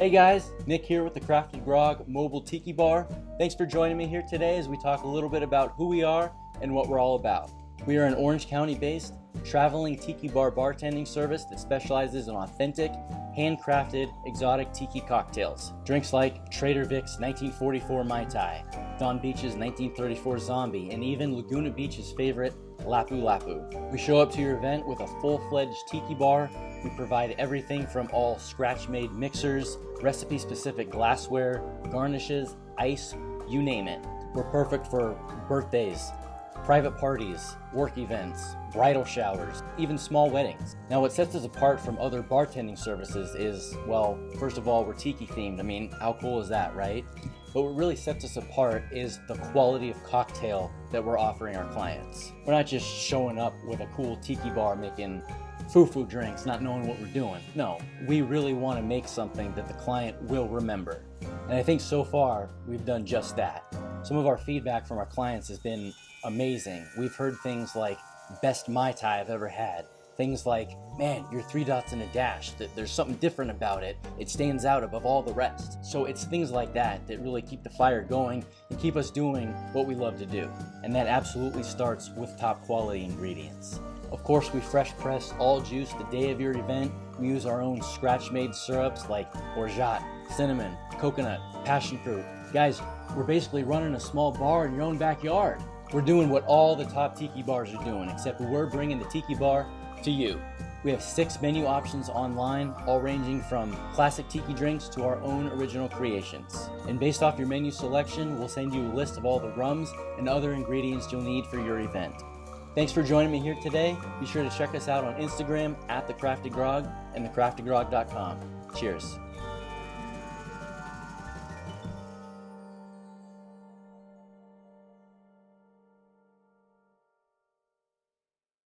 Hey guys, Nick here with the Crafted Grog Mobile Tiki Bar. Thanks for joining me here today as we talk a little bit about who we are and what we're all about. We are an Orange County based traveling tiki bar bartending service that specializes in authentic, handcrafted, exotic tiki cocktails. Drinks like Trader Vic's 1944 Mai Tai, Don Beach's 1934 Zombie, and even Laguna Beach's favorite, Lapu Lapu. We show up to your event with a full-fledged tiki bar. We provide everything from all scratch-made mixers, recipe-specific glassware, garnishes, ice, you name it. We're perfect for birthdays, private parties, work events, bridal showers, even small weddings. Now what sets us apart from other bartending services is, well, first of all, we're tiki themed. I mean, how cool is that, right? But what really sets us apart is the quality of cocktail that we're offering our clients. We're not just showing up with a cool tiki bar making foo-foo drinks, not knowing what we're doing. No, we really want to make something that the client will remember. And I think so far, we've done just that. Some of our feedback from our clients has been amazing. We've heard things like, best Mai Tai I've ever had. Things like, man, you're 3 dots and a dash. There's something different about it. It stands out above all the rest. So it's things like that that really keep the fire going and keep us doing what we love to do. And that absolutely starts with top quality ingredients. Of course, we fresh press all juice the day of your event. We use our own scratch-made syrups like orgeat, cinnamon, coconut, passion fruit. Guys, we're basically running a small bar in your own backyard. We're doing what all the top tiki bars are doing, except we're bringing the tiki bar to you. We have 6 menu options online, all ranging from classic tiki drinks to our own original creations. And based off your menu selection, we'll send you a list of all the rums and other ingredients you'll need for your event. Thanks for joining me here today. Be sure to check us out on Instagram @thecraftedgrog and thecraftedgrog.com. Cheers.